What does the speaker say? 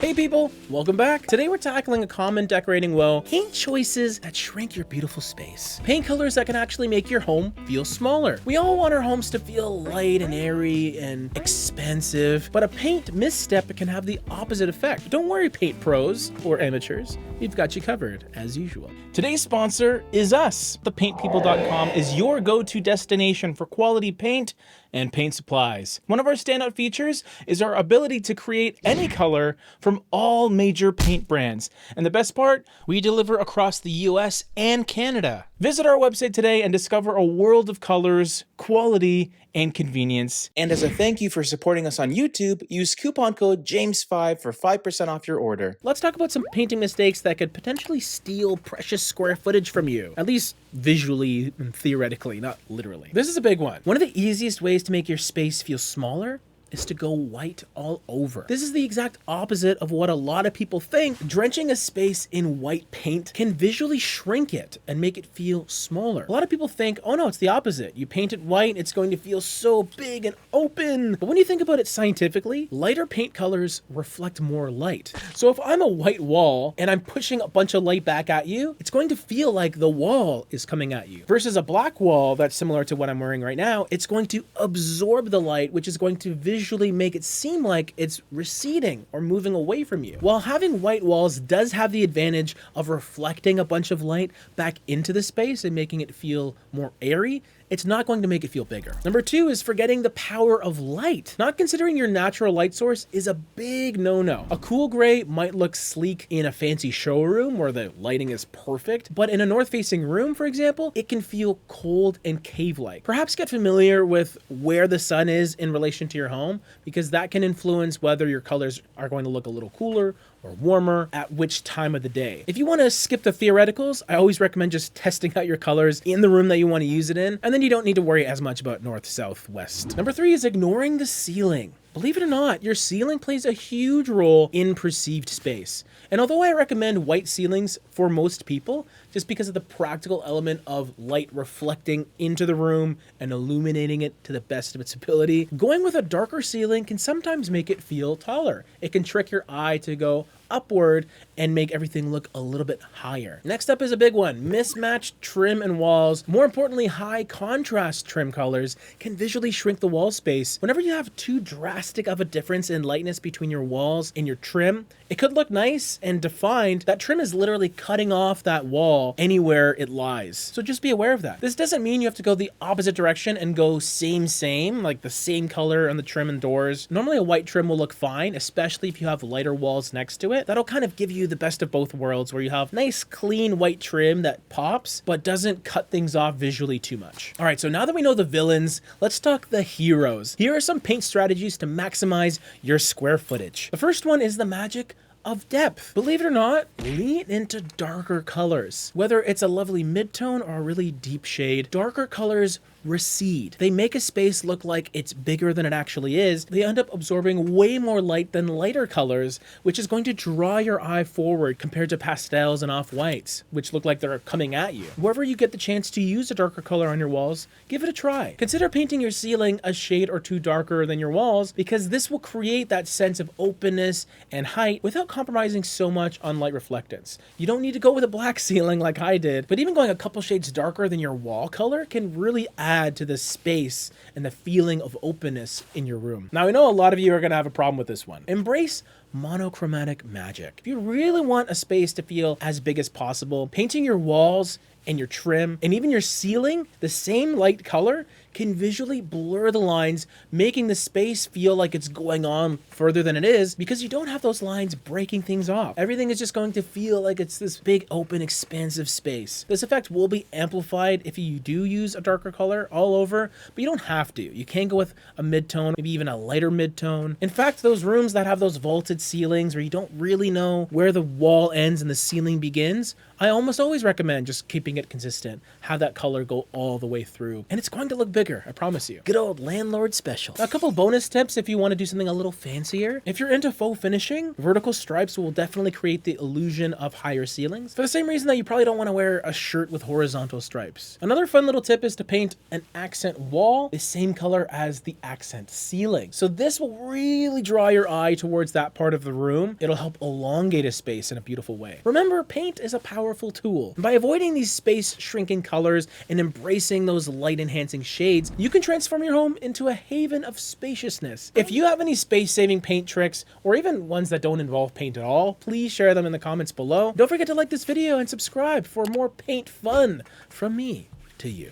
Hey people, welcome back. Today we're tackling a common decorating woe, paint choices that shrink your beautiful space. Paint colors that can actually make your home feel smaller. We all want our homes to feel light and airy and expansive, but a paint misstep can have the opposite effect. Don't worry, paint pros or amateurs, we've got you covered as usual. Today's sponsor is us. ThePaintPeople.com is your go-to destination for quality paint and paint supplies. One of our standout features is our ability to create any color from all major paint brands. And the best part, we deliver across the US and Canada. Visit our website today and discover a world of colors, quality, and convenience. And as a thank you for supporting us on YouTube, use coupon code JAMES5 for 5% off your order. Let's talk about some painting mistakes that could potentially steal precious square footage from you. At least visually and theoretically, not literally. This is a big one. One of the easiest ways to make your space feel smaller is to go white all over. This is the exact opposite of what a lot of people think. Drenching a space in white paint can visually shrink it and make it feel smaller. A lot of people think, oh no, it's the opposite. You paint it white, it's going to feel so big and open. But when you think about it scientifically, lighter paint colors reflect more light. So if I'm a white wall and I'm pushing a bunch of light back at you, it's going to feel like the wall is coming at you. Versus a black wall that's similar to what I'm wearing right now, it's going to absorb the light, which is going to visually make it seem like it's receding or moving away from you. While having white walls does have the advantage of reflecting a bunch of light back into the space and making it feel more airy, it's not going to make it feel bigger. Number two is forgetting the power of light. Not considering your natural light source is a big no-no. A cool gray might look sleek in a fancy showroom where the lighting is perfect, but in a north-facing room, for example, it can feel cold and cave-like. Perhaps get familiar with where the sun is in relation to your home, because that can influence whether your colors are going to look a little cooler or warmer at which time of the day. If you want to skip the theoreticals, I always recommend just testing out your colors in the room that you want to use it in, and then you don't need to worry as much about north, south, west. Number three is ignoring the ceiling. Believe it or not, your ceiling plays a huge role in perceived space. And although I recommend white ceilings for most people, just because of the practical element of light reflecting into the room and illuminating it to the best of its ability, going with a darker ceiling can sometimes make it feel taller. It can trick your eye to go upward and make everything look a little bit higher. Next up is a big one, mismatched trim and walls. More importantly, high contrast trim colors can visually shrink the wall space. Whenever you have too drastic of a difference in lightness between your walls and your trim, it could look nice and defined. That trim is literally cutting off that wall anywhere it lies. So just be aware of that. This doesn't mean you have to go the opposite direction and go same, like the same color on the trim and doors. Normally a white trim will look fine, especially if you have lighter walls next to it. That'll kind of give you the best of both worlds, where you have nice clean white trim that pops but doesn't cut things off visually too much. All right, so now that we know the villains, let's talk the heroes. Here are some paint strategies to maximize your square footage. The first one is the magic of depth. Believe it or not, lean into darker colors. Whether it's a lovely mid-tone or a really deep shade, darker colors recede. They make a space look like it's bigger than it actually is. They end up absorbing way more light than lighter colors, which is going to draw your eye forward compared to pastels and off-whites, which look like they're coming at you. Wherever you get the chance to use a darker color on your walls, give it a try. Consider painting your ceiling a shade or two darker than your walls, because this will create that sense of openness and height without compromising so much on light reflectance. You don't need to go with a black ceiling like I did, but even going a couple shades darker than your wall color can really add to the space and the feeling of openness in your room. Now, I know a lot of you are going to have a problem with this one. Embrace monochromatic magic. If you really want a space to feel as big as possible, painting your walls and your trim and even your ceiling the same light color can visually blur the lines, making the space feel like it's going on further than it is, because you don't have those lines breaking things off. Everything is just going to feel like it's this big, open, expansive space. This effect will be amplified if you do use a darker color all over, but you don't have to. You can go with a mid-tone, maybe even a lighter mid-tone. In fact, those rooms that have those vaulted ceilings where you don't really know where the wall ends and the ceiling begins, I almost always recommend just keeping it consistent. Have that color go all the way through, and it's going to look bigger, I promise you. Good old landlord special. A couple bonus tips if you want to do something a little fancier. If you're into faux finishing, vertical stripes will definitely create the illusion of higher ceilings, for the same reason that you probably don't want to wear a shirt with horizontal stripes. Another fun little tip is to paint an accent wall the same color as the accent ceiling. So this will really draw your eye towards that part of the room. It'll help elongate a space in a beautiful way. Remember, paint is a powerful tool. By avoiding these space shrinking colors and embracing those light enhancing shades, you can transform your home into a haven of spaciousness. If you have any space saving paint tricks, or even ones that don't involve paint at all, please share them in the comments below. Don't forget to like this video and subscribe for more paint fun from me to you.